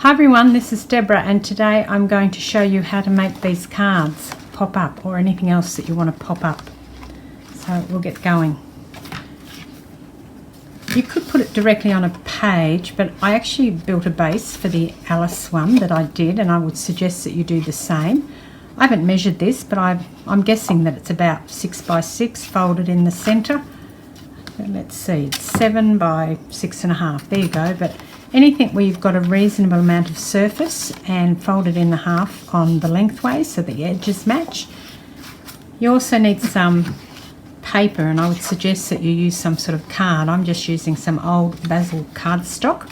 Hi everyone, this is Deborah and today I'm going to show you how to make these cards pop up or anything else that you want to pop up. So we'll get going. You could put it directly on a page, but I actually built a base for the Alice one that I did, and I would suggest that you do the same. I haven't measured this, but I'm guessing that it's about 6 by 6 folded in the centre. Let's see, it's 7 by 6.5. There you go. But anything where you've got a reasonable amount of surface and fold it in the half on the lengthways so the edges match. You also need some paper, and I would suggest that you use some sort of card. I'm just using some old Basil cardstock.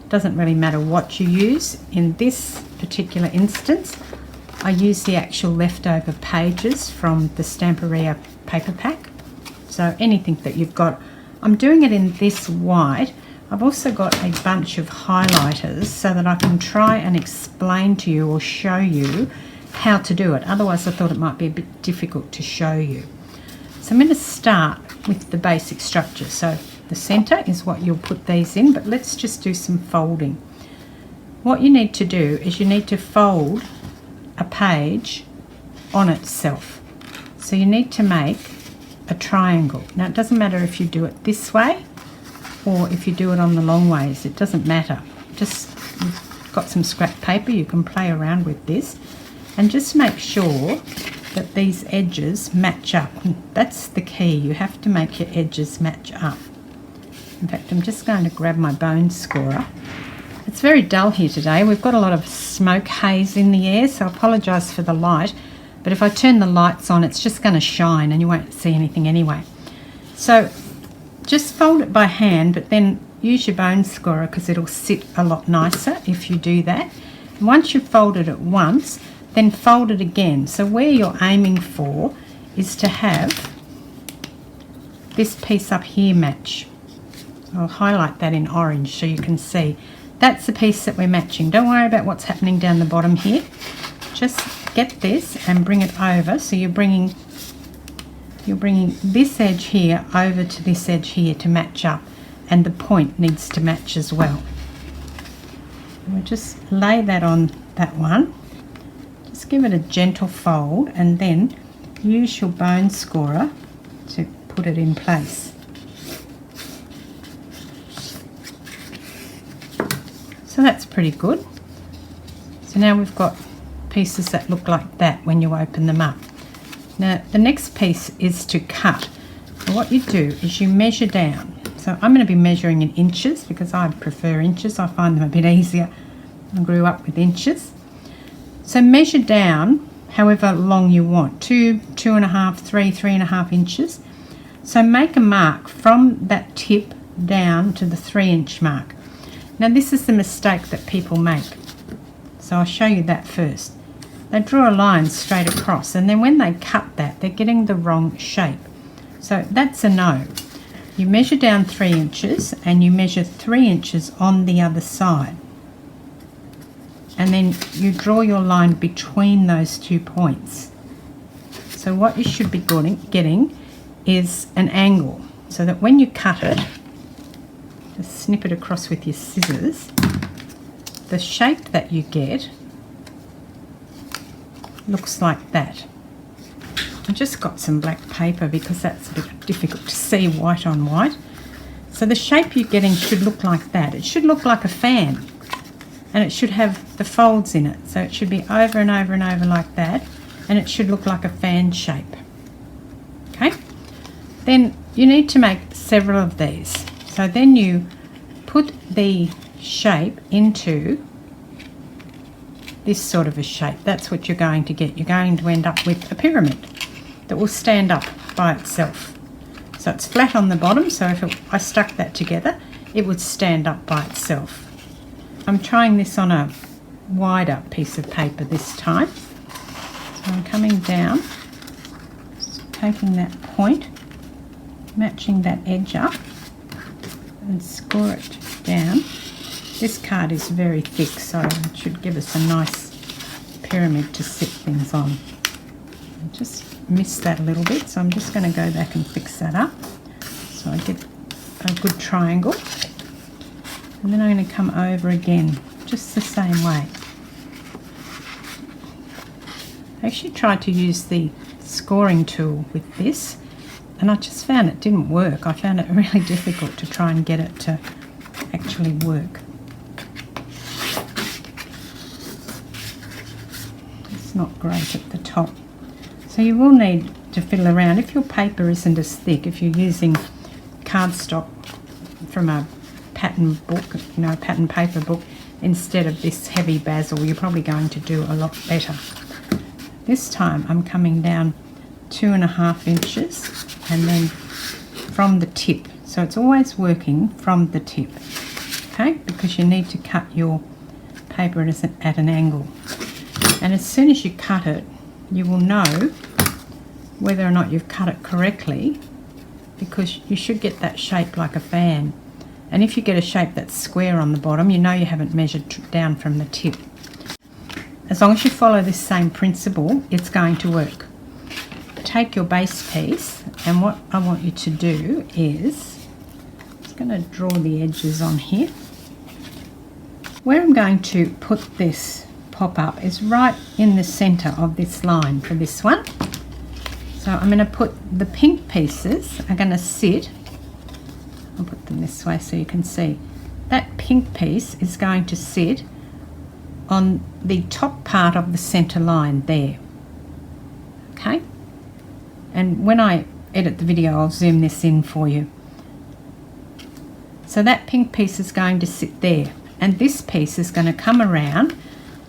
Doesn't really matter what you use. In this particular instance, I use the actual leftover pages from the Stamperia paper pack. So anything that you've got. I'm doing it in this white. I've also got a bunch of highlighters so that I can try and explain to you or show you how to do it. Otherwise I thought it might be a bit difficult to show you. So I'm going to start with the basic structure. So the centre is what you'll put these in, but let's just do some folding. What you need to do is you need to fold a page on itself. So you need to make a triangle. Now it doesn't matter if you do it this way or if you do it on the long ways, it doesn't matter. Just, you've got some scrap paper, you can play around with this and just make sure that these edges match up. That's the key, you have to make your edges match up. In fact, I'm just going to grab my bone scorer. It's very dull here today. We've got a lot of smoke haze in the air, so I apologise for the light, but if I turn the lights on it's just going to shine and you won't see anything anyway. So just fold it by hand, but then use your bone scorer because it'll sit a lot nicer if you do that. And once you've folded it once, then fold it again. So where you're aiming for is to have this piece up here match. I'll highlight that in orange so you can see. That's the piece that we're matching. Don't worry about what's happening down the bottom here. Just get this and bring it over. So you're bringing this edge here over to this edge here to match up, and the point needs to match as well. We'll just lay that on that one. Just give it a gentle fold and then use your bone scorer to put it in place. So that's pretty good. So now we've got pieces that look like that when you open them up. Now the next piece is to cut. So what you do is you measure down. So I'm going to be measuring in inches because I prefer inches. I find them a bit easier. I grew up with inches. So measure down however long you want, 2, 2.5, 3, 3.5 inches. So make a mark from that tip down to the 3-inch mark. Now this is the mistake that people make. So I'll show you that first. They draw a line straight across, and then when they cut that, they're getting the wrong shape. So that's a no. You measure down 3 inches and you measure 3 inches on the other side. And then you draw your line between those 2 points. So what you should be getting is an angle, so that when you cut it, just snip it across with your scissors, the shape that you get looks like that. I just got some black paper because that's a bit difficult to see white on white. So the shape you're getting should look like that. It should look like a fan, and it should have the folds in it. So it should be over and over and over like that, and it should look like a fan shape. Okay? Then you need to make several of these. So then you put the shape into this sort of a shape. That's what you're going to get. You're going to end up with a pyramid that will stand up by itself. So it's flat on the bottom, so if I stuck that together, it would stand up by itself. I'm trying this on a wider piece of paper this time. So I'm coming down, taking that point, matching that edge up, and score it down. This card is very thick, so it should give us a nice pyramid to sit things on. I just missed that a little bit, so I'm just going to go back and fix that up. So I get a good triangle. And then I'm going to come over again just the same way. I actually tried to use the scoring tool with this, and I just found it didn't work. I found it really difficult to try and get it to actually work. It's not great at the top. So you will need to fiddle around. If your paper isn't as thick, if you're using cardstock from a pattern book, you know, pattern paper book, instead of this heavy basil, you're probably going to do a lot better. This time I'm coming down 2.5 inches and then from the tip. So it's always working from the tip, okay, because you need to cut your paper at an angle. And as soon as you cut it, you will know whether or not you've cut it correctly, because you should get that shape like a fan. And if you get a shape that's square on the bottom, you know you haven't measured down from the tip. As long as you follow this same principle, it's going to work. Take your base piece, and what I want you to do is, I'm just going to draw the edges on here. Where I'm going to put this pop-up is right in the centre of this line for this one. So I'm going to put the pink pieces are going to sit, I'll put them this way so you can see. That pink piece is going to sit on the top part of the centre line there. Okay? And when I edit the video, I'll zoom this in for you. So that pink piece is going to sit there, and this piece is going to come around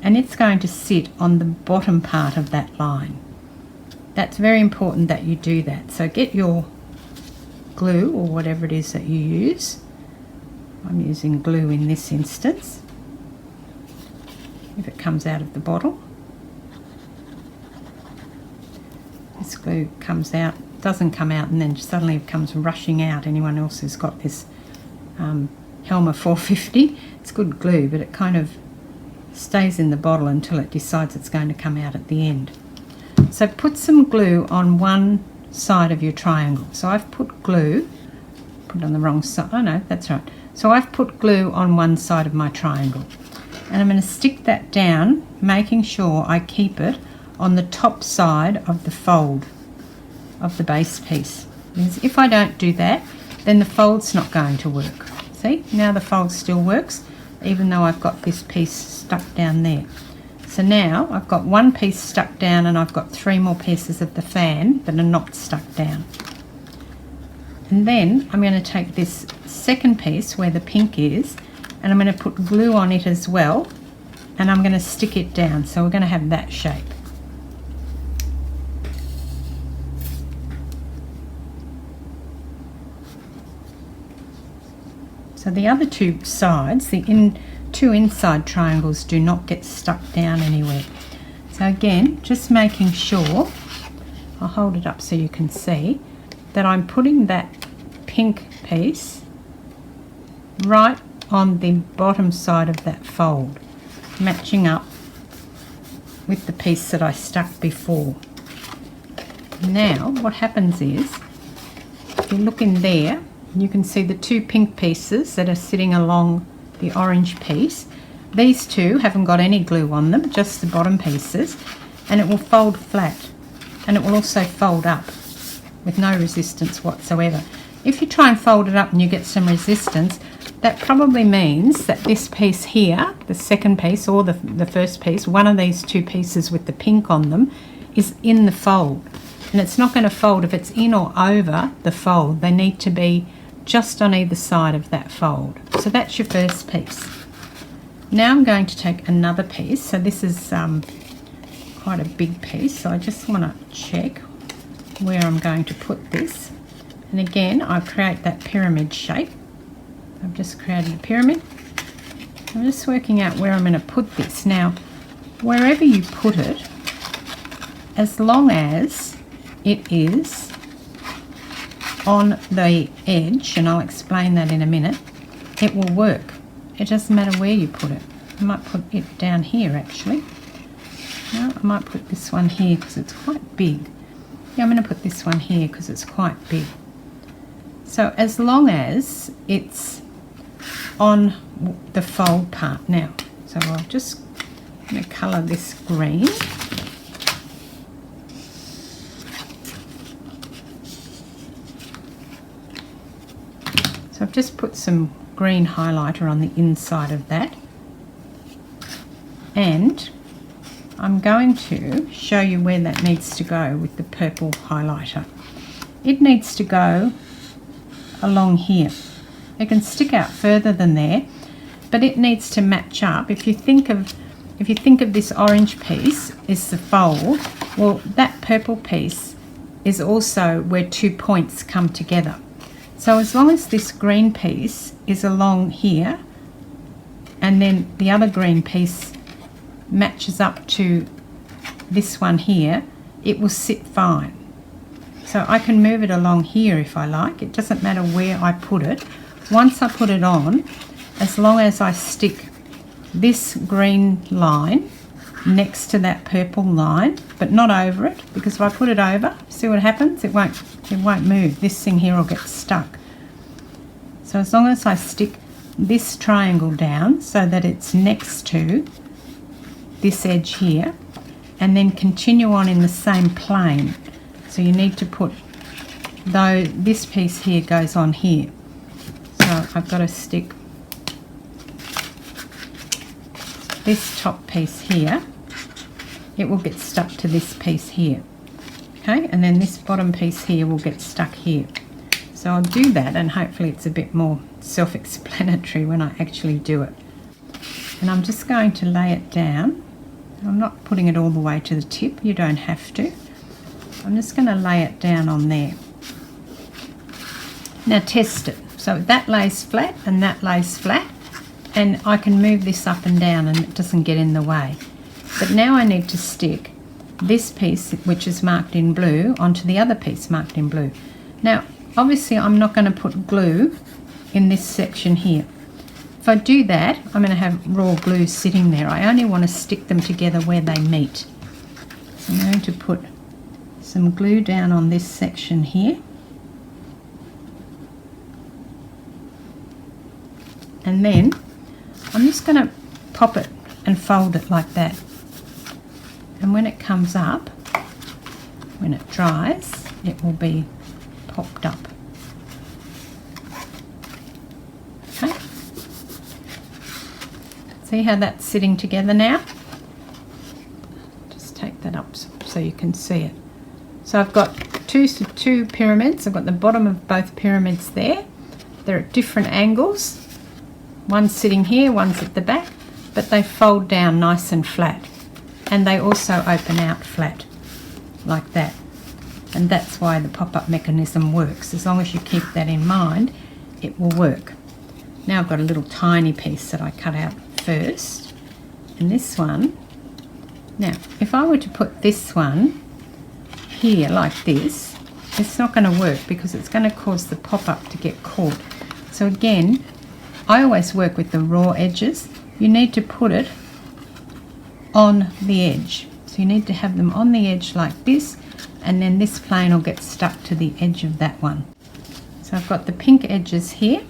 and it's going to sit on the bottom part of that line. That's very important that you do that. So get your glue or whatever it is that you use. I'm using glue in this instance, if it comes out of the bottle. This glue comes out, doesn't come out, and then suddenly it comes rushing out. Anyone else who's got this Helmer 450, it's good glue, but it kind of stays in the bottle until it decides it's going to come out at the end. So put some glue on one side of your triangle. So I've put glue, put it on the wrong side, oh no, that's right. So I've put glue on one side of my triangle, and I'm going to stick that down, making sure I keep it on the top side of the fold of the base piece. Because if I don't do that, then the fold's not going to work. See, now the fold still works, even though I've got this piece stuck down there. So now I've got one piece stuck down, and I've got 3 more pieces of the fan that are not stuck down. And then I'm going to take this second piece where the pink is, and I'm going to put glue on it as well, and I'm going to stick it down. So we're going to have that shape. So the other two sides, the two inside triangles, do not get stuck down anywhere. So again, just making sure, I'll hold it up so you can see, that I'm putting that pink piece right on the bottom side of that fold, matching up with the piece that I stuck before. Now what happens is, if you look in there, you can see the 2 pink pieces that are sitting along the orange piece. These 2 haven't got any glue on them, just the bottom pieces, and it will fold flat, and it will also fold up with no resistance whatsoever. If you try and fold it up and you get some resistance, that probably means that this piece here, the second piece or the first piece, one of these 2 pieces with the pink on them, is in the fold, and it's not going to fold if it's in or over the fold. They need to be just on either side of that fold. So that's your first piece. Now I'm going to take another piece. So this is quite a big piece, so I just want to check where I'm going to put this. And again, I create that pyramid shape. I've just created a pyramid. I'm just working out where I'm going to put this. Now, wherever you put it, as long as it is on the edge, and I'll explain that in a minute, it will work. It doesn't matter where you put it. I might put it down here actually. No, I might put this one here because it's quite big. Yeah, I'm going to put this one here because it's quite big. So as long as it's on the fold part now. So I'm just going to colour this green. So I've just put some green highlighter on the inside of that, and I'm going to show you where that needs to go with the purple highlighter. It needs to go along here. It can stick out further than there, but it needs to match up. If you think of this orange piece is the fold, well, that purple piece is also where 2 points come together. So as long as this green piece is along here, and then the other green piece matches up to this one here, it will sit fine. So I can move it along here if I like. It doesn't matter where I put it. Once I put it on, as long as I stick this green line next to that purple line, but not over it, because if I put it over, see what happens? It won't move. This thing here will get stuck. So as long as I stick this triangle down so that it's next to this edge here, and then continue on in the same plane. So you need to put, though this piece here goes on here. So I've got to stick this top piece here. It will get stuck to this piece here. Okay, and then this bottom piece here will get stuck here. So I'll do that, and hopefully it's a bit more self-explanatory when I actually do it. And I'm just going to lay it down. I'm not putting it all the way to the tip, you don't have to. I'm just going to lay it down on there. Now test it. So that lays flat and that lays flat, and I can move this up and down and it doesn't get in the way. But now I need to stick this piece, which is marked in blue, onto the other piece marked in blue. Now obviously I'm not going to put glue in this section here. If I do that, I'm going to have raw glue sitting there. I only want to stick them together where they meet. So I'm going to put some glue down on this section here. And then I'm just going to pop it and fold it like that. And when it comes up, when it dries, it will be popped up. Okay. See how that's sitting together now? Just take that up so you can see it. So I've got two pyramids. I've got the bottom of both pyramids there. They're at different angles. One's sitting here, one's at the back, but they fold down nice and flat. And they also open out flat, like that. And that's why the pop-up mechanism works. As long as you keep that in mind, it will work. Now I've got a little tiny piece that I cut out first. And this one, now if I were to put this one here like this, it's not going to work because it's going to cause the pop-up to get caught. So again, I always work with the raw edges. You need to put it on the edge. So you need to have them on the edge like this, and then this plane will get stuck to the edge of that one. So I've got the pink edges here,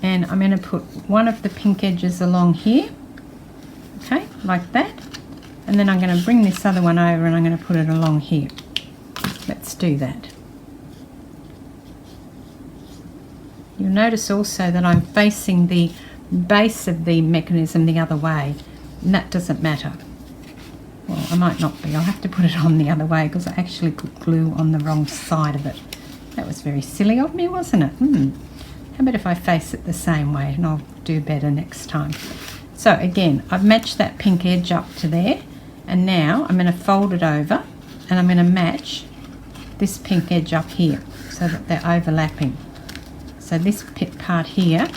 and I'm going to put one of the pink edges along here, okay, like that, and then I'm going to bring this other one over and I'm going to put it along here. Let's do that. You'll notice also that I'm facing the base of the mechanism the other way, and that doesn't matter. Well, I might not be. I'll have to put it on the other way because I actually put glue on the wrong side of it. That was very silly of me, wasn't it? How about if I face it the same way, and I'll do better next time. So again, I've matched that pink edge up to there, and now I'm going to fold it over and I'm going to match this pink edge up here so that they're overlapping. So this part here,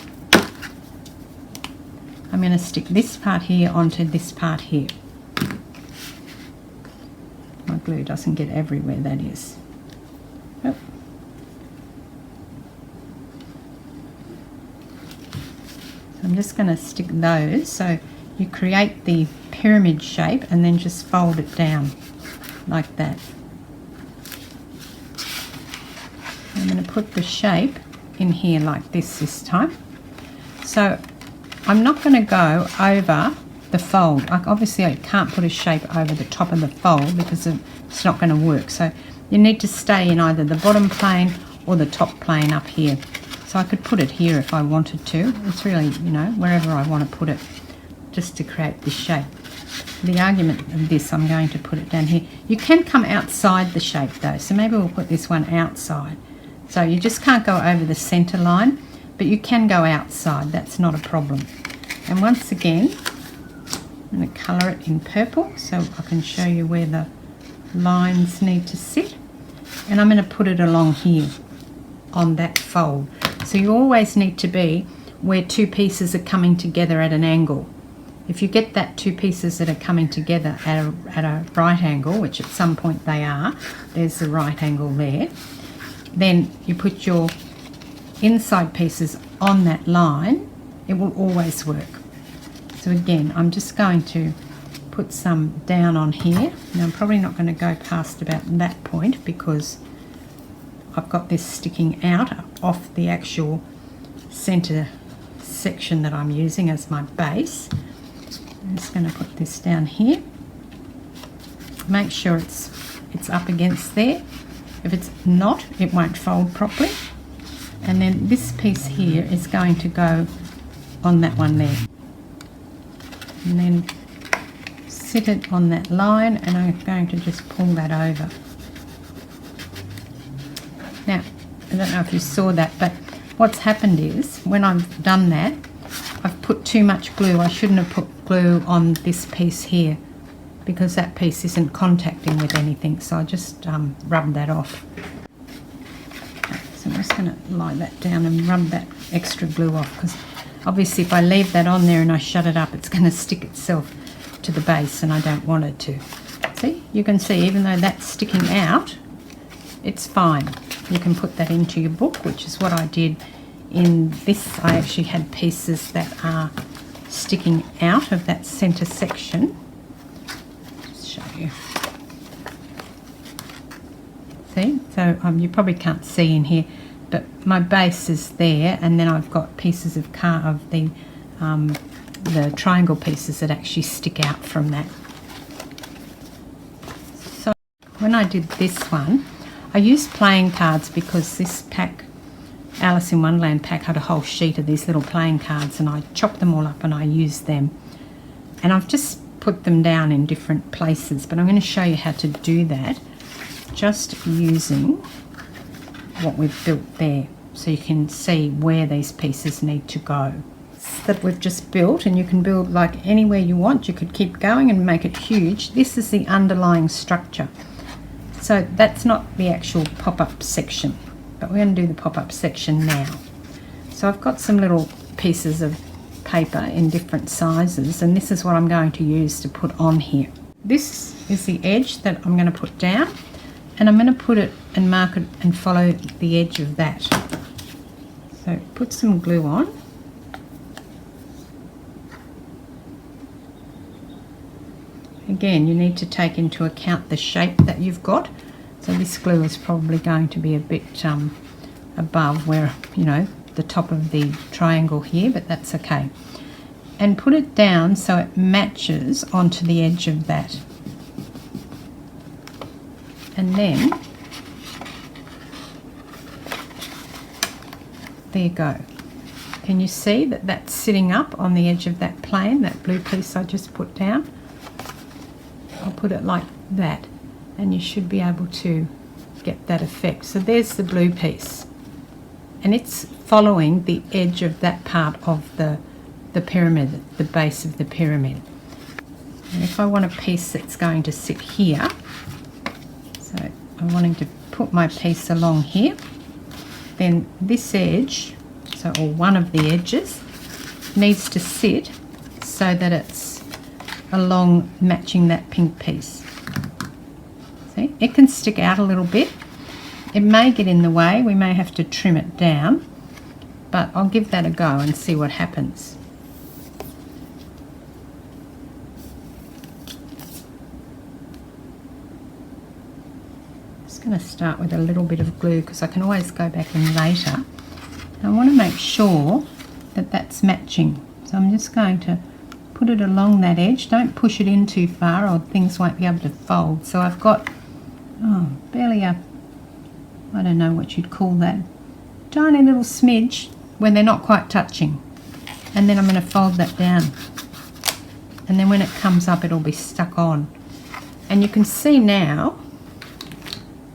I'm going to stick this part here onto this part here. My glue doesn't get everywhere, that is. Oh. I'm just going to stick those so you create the pyramid shape and then just fold it down like that. I'm going to put the shape in here like this time. So I'm not going to go over the fold. Obviously I can't put a shape over the top of the fold because it's not going to work. So you need to stay in either the bottom plane or the top plane up here. So I could put it here if I wanted to. It's really, you know, wherever I want to put it, just to create this shape. The argument of this, I'm going to put it down here. You can come outside the shape though, so maybe we'll put this one outside. So you just can't go over the center line, but you can go outside, that's not a problem. And once again, I'm going to colour it in purple so I can show you where the lines need to sit. And I'm going to put it along here on that fold. So you always need to be where two pieces are coming together at an angle. If you get that two pieces that are coming together at a right angle, which at some point they are, there's the right angle there, then you put your inside pieces on that line, it will always work. So again, I'm just going to put some down on here. Now I'm probably not going to go past about that point because I've got this sticking out off the actual center section that I'm using as my base. I'm just going to put this down here. Make sure it's up against there. If it's not, it won't fold properly. And then this piece here is going to go on that one there. And then sit it on that line, and I'm going to just pull that over. Now, I don't know if you saw that, but what's happened is when I've done that, I've put too much glue. I shouldn't have put glue on this piece here because that piece isn't contacting with anything, so I just rub that off. So I'm just going to lie that down and rub that extra glue off, because obviously if I leave that on there and I shut it up, it's going to stick itself to the base and I don't want it to. See, you can see even though that's sticking out, it's fine. You can put that into your book, which is what I did in this. I actually had pieces that are sticking out of that center section. Just show you. See, so you probably can't see in here, but my base is there, and then I've got pieces of the triangle pieces that actually stick out from that. So when I did this one, I used playing cards because this pack, Alice in Wonderland pack, had a whole sheet of these little playing cards, and I chopped them all up and I used them. And I've just put them down in different places, but I'm going to show you how to do that just using what we've built there, so you can see where these pieces need to go. That we've just built, and you can build like anywhere you want. You could keep going and make it huge. This is the underlying structure. So that's not the actual pop-up section, but we're going to do the pop-up section now. So I've got some little pieces of paper in different sizes, and this is what I'm going to use to put on here. This is the edge that I'm going to put down, and I'm going to put it and mark it and follow the edge of that. So put some glue on. Again, you need to take into account the shape that you've got. So this glue is probably going to be a bit above where, you know, the top of the triangle here, but that's okay. And put it down so it matches onto the edge of that. And then, there you go. Can you see that that's sitting up on the edge of that plane, that blue piece I just put down? I'll put it like that, and you should be able to get that effect. So there's the blue piece, and it's following the edge of that part of the pyramid, the base of the pyramid. And if I want a piece that's going to sit here, so I'm wanting to put my piece along here, then this edge, or one of the edges, needs to sit so that it's along matching that pink piece. See, it can stick out a little bit. It may get in the way. We may have to trim it down, but I'll give that a go and see what happens. Just going to start with a little bit of glue because I can always go back in later. And I want to make sure that that's matching. So I'm just going to put it along that edge. Don't push it in too far or things won't be able to fold. So I've got barely a, I don't know what you'd call that, tiny little smidge when they're not quite touching. And then I'm going to fold that down. And then when it comes up, it'll be stuck on. And you can see now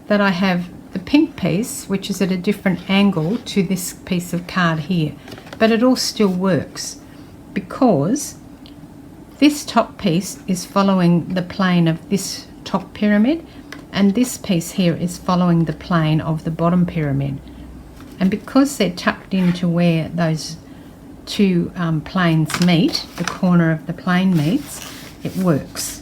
that I have the pink piece, which is at a different angle to this piece of card here. But it all still works because this top piece is following the plane of this top pyramid, and this piece here is following the plane of the bottom pyramid. And because they're tucked into where those two planes meet, the corner of the plane meets, it works.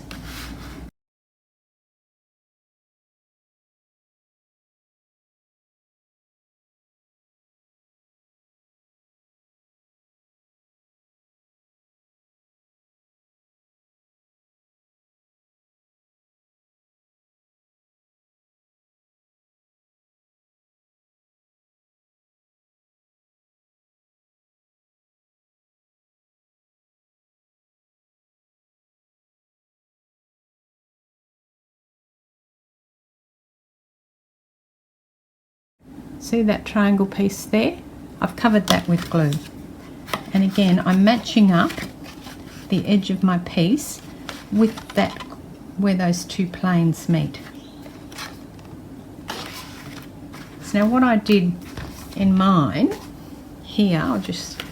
See that triangle piece there? I've covered that with glue. And again, I'm matching up the edge of my piece with that where those two planes meet. So now what I did in mine here, I'll just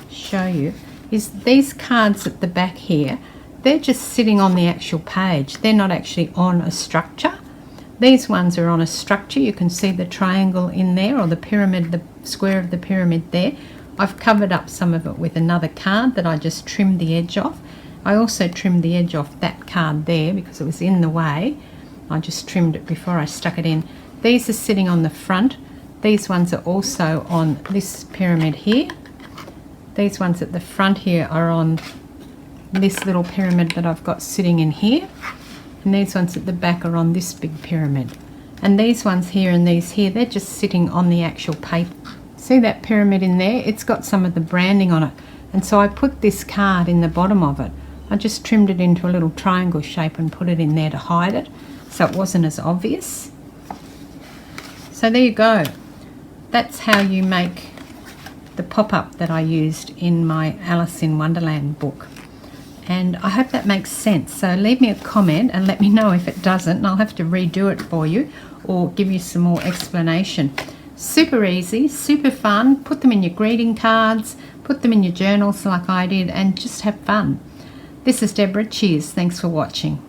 show you, is these cards at the back here, they're just sitting on the actual page. They're not actually on a structure. These ones are on a structure. You can see the triangle in there, or the pyramid, the square of the pyramid there. I've covered up some of it with another card that I just trimmed the edge off. I also trimmed the edge off that card there because it was in the way. I just trimmed it before I stuck it in. These are sitting on the front. These ones are also on this pyramid here. These ones at the front here are on this little pyramid that I've got sitting in here. And these ones at the back are on this big pyramid. And these ones here and these here, they're just sitting on the actual paper. See that pyramid in there? It's got some of the branding on it. And so I put this card in the bottom of it. I just trimmed it into a little triangle shape and put it in there to hide it, so it wasn't as obvious. So there you go. That's how you make the pop-up that I used in my Alice in Wonderland book. And I hope that makes sense. So leave me a comment and let me know if it doesn't, and I'll have to redo it for you or give you some more explanation. Super easy, super fun. Put them in your greeting cards, put them in your journals like I did, and just have fun. This is Deborah. Cheers. Thanks for watching.